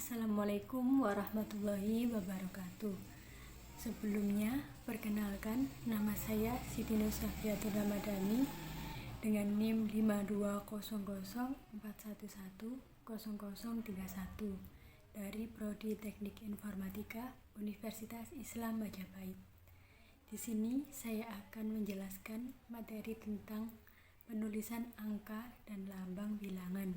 Assalamualaikum warahmatullahi wabarakatuh. Sebelumnya, perkenalkan nama saya Siti Nur Safiatul Ramadhani dengan NIM 520041100031 dari Prodi Teknik Informatika Universitas Islam Majapahit. Di sini saya akan menjelaskan materi tentang penulisan angka dan lambang bilangan.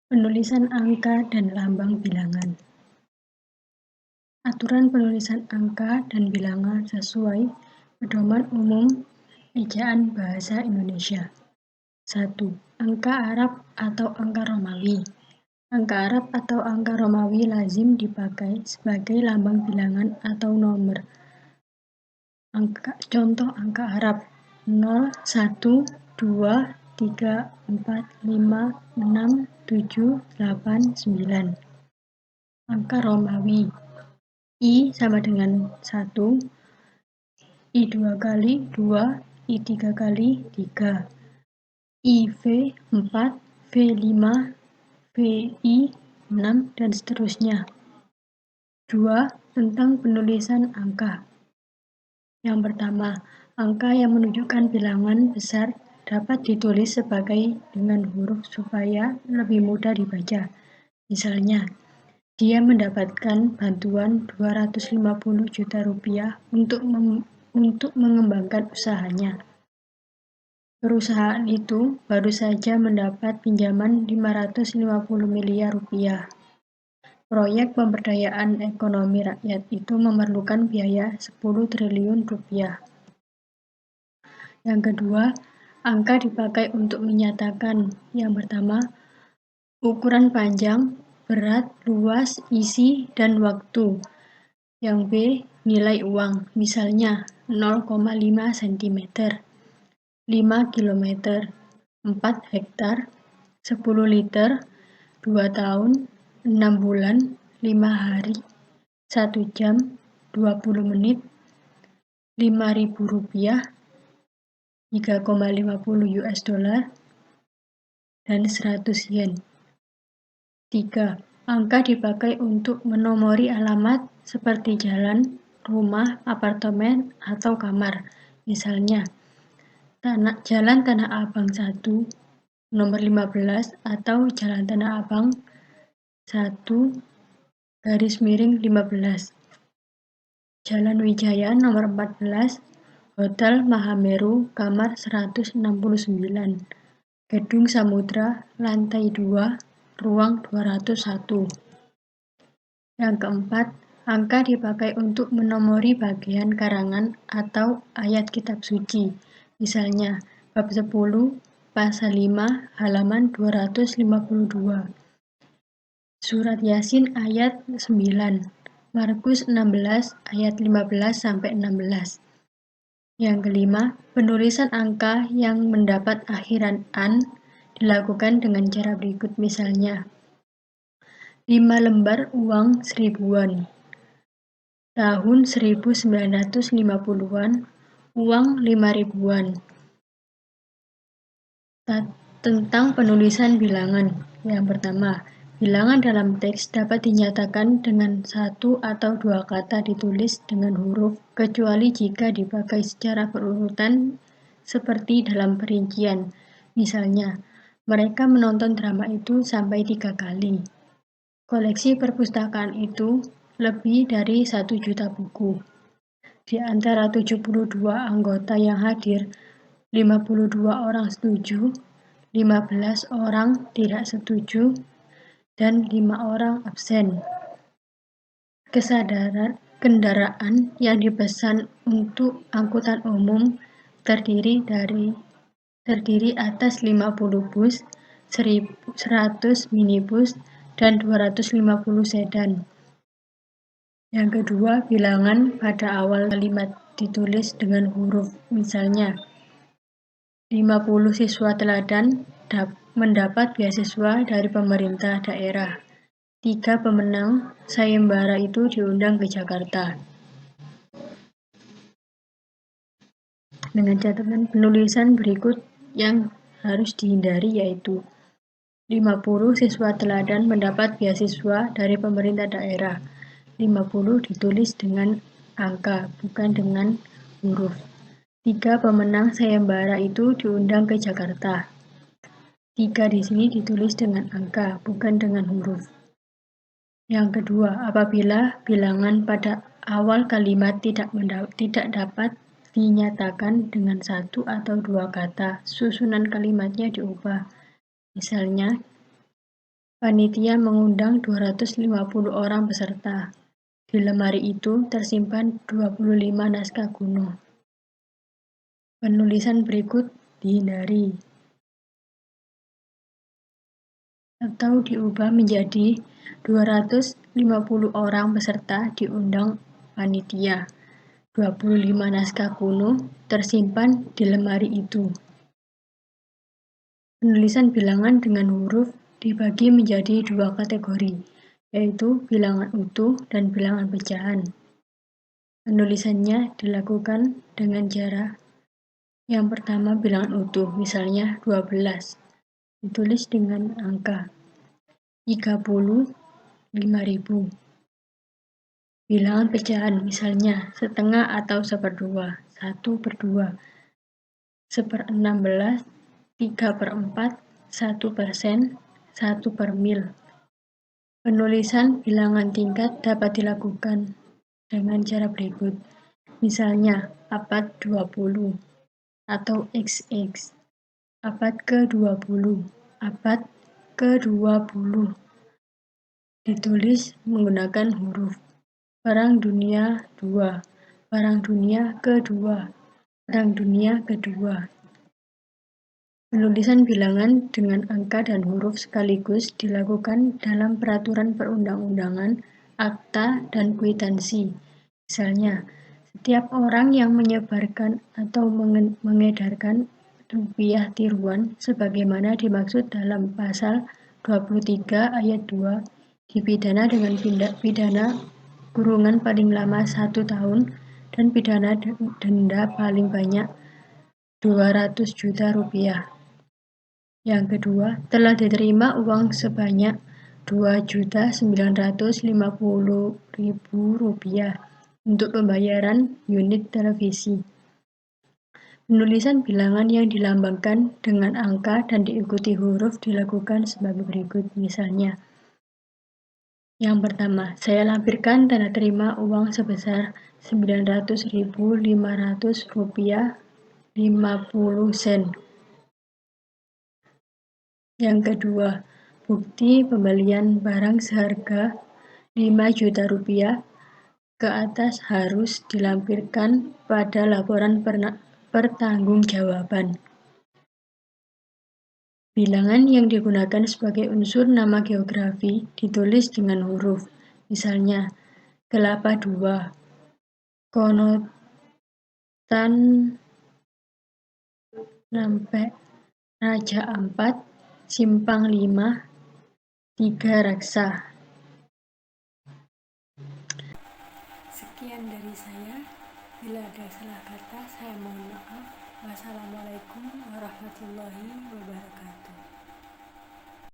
Penulisan angka dan lambang bilangan. Aturan penulisan angka dan bilangan sesuai Pedoman Umum Ejaan Bahasa Indonesia. 1. Angka Arab atau angka Romawi. Angka Arab atau angka Romawi lazim dipakai sebagai lambang bilangan atau nomor. Contoh angka Arab 0, 1, 2, 3, 4, 5, 6, 7, 8, 9. Angka Romawi I sama dengan 1, I 2 kali 2, I 3 kali 3, IV 4, V 5, VI 6, dan seterusnya. 2. Tentang penulisan angka. Yang pertama, angka yang menunjukkan bilangan besar dapat ditulis sebagai dengan huruf supaya lebih mudah dibaca. Misalnya, dia mendapatkan bantuan 250 juta rupiah untuk mengembangkan usahanya. Perusahaan itu baru saja mendapat pinjaman 550 miliar rupiah. Proyek pemberdayaan ekonomi rakyat itu memerlukan biaya 10 triliun rupiah. Yang kedua, angka dipakai untuk menyatakan yang pertama, ukuran panjang, berat, luas, isi, dan waktu. Yang B, nilai uang, misalnya 0,5 cm, 5 km, 4 hektar, 10 liter, 2 tahun, 6 bulan, 5 hari, 1 jam, 20 menit, 5.000 rupiah, 3,50 US dollar, dan 100 yen. 3. Angka dipakai untuk menomori alamat seperti jalan, rumah, apartemen, atau kamar. Misalnya, Jalan Tanah Abang 1, nomor 15, atau Jalan Tanah Abang 1-15. Jalan Wijaya nomor 14, Hotel Mahameru, kamar 169. Gedung Samudra, lantai 2, ruang 201. Yang keempat, angka dipakai untuk menomori bagian karangan atau ayat kitab suci. Misalnya, bab 10, pasal 5, halaman 252. Surat Yasin ayat 9, Markus 16 ayat 15-16. Yang kelima, penulisan angka yang mendapat akhiran an dilakukan dengan cara berikut, misalnya 5 lembar uang 1000-an. Tahun 1950-an, uang 5.000-an. Tentang penulisan bilangan. Yang pertama, bilangan dalam teks dapat dinyatakan dengan 1 atau 2 kata ditulis dengan huruf, kecuali jika dipakai secara berurutan seperti dalam perincian. Misalnya, mereka menonton drama itu sampai 3 kali. Koleksi perpustakaan itu lebih dari 1 juta buku. Di antara 72 anggota yang hadir, 52 orang setuju, 15 orang tidak setuju, dan 5 orang absen. Kendaraan yang dipesan untuk angkutan umum terdiri atas 50 bus, 100 minibus, dan 250 sedan. Yang kedua, bilangan pada awal kalimat ditulis dengan huruf, misalnya 50 siswa teladan mendapat beasiswa dari pemerintah daerah. 3 pemenang sayembara itu diundang ke Jakarta. Dengan catatan penulisan berikut yang harus dihindari, yaitu 50 siswa teladan mendapat beasiswa dari pemerintah daerah. 50 ditulis dengan angka, bukan dengan huruf. 3 pemenang sayembara itu diundang ke Jakarta. 3 di sini ditulis dengan angka, bukan dengan huruf. Yang kedua, apabila bilangan pada awal kalimat tidak dapat dinyatakan dengan satu atau dua kata, susunan kalimatnya diubah. Misalnya, panitia mengundang 250 orang peserta. Di lemari itu tersimpan 25 naskah kuno. Penulisan berikut dihindari atau diubah menjadi 250 orang peserta diundang panitia. 25 naskah kuno tersimpan di lemari itu. Penulisan bilangan dengan huruf dibagi menjadi dua kategori, yaitu bilangan utuh dan bilangan pecahan. Penulisannya dilakukan dengan cara yang pertama bilangan utuh, misalnya 12, ditulis dengan angka 30, 5.000. Bilangan pecahan, misalnya setengah atau seperdua, 1/2, 1/16, 3/4, 1%, 1/mil. Penulisan bilangan tingkat dapat dilakukan dengan cara berikut. Misalnya, abad 20 atau XX, abad ke-20, abad ke-20. Ditulis menggunakan huruf. Perang Dunia II, Perang Dunia Kedua, Perang Dunia Kedua. Penulisan bilangan dengan angka dan huruf sekaligus dilakukan dalam peraturan perundang-undangan, akta, dan kwitansi. Misalnya, setiap orang yang menyebarkan atau mengedarkan rupiah tiruan sebagaimana dimaksud dalam pasal 23 ayat 2 dipidana dengan pidana kurungan paling lama 1 tahun dan pidana denda paling banyak 200 juta rupiah. Yang kedua, telah diterima uang sebanyak 2.950.000 rupiah untuk pembayaran unit televisi. Penulisan bilangan yang dilambangkan dengan angka dan diikuti huruf dilakukan sebagai berikut. Misalnya, yang pertama, saya lampirkan tanda terima uang sebesar 900.500 rupiah 50 sen. Yang kedua, bukti pembelian barang seharga 5 juta rupiah ke atas harus dilampirkan pada laporan pertanggungjawaban. Bilangan yang digunakan sebagai unsur nama geografi ditulis dengan huruf. Misalnya, Kelapa II, Konotan sampai Raja Ampat, Simpang 5, 3 Raksa. Sekian dari saya. Bila ada salah kata, saya mohon maaf. Wassalamualaikum warahmatullahi wabarakatuh.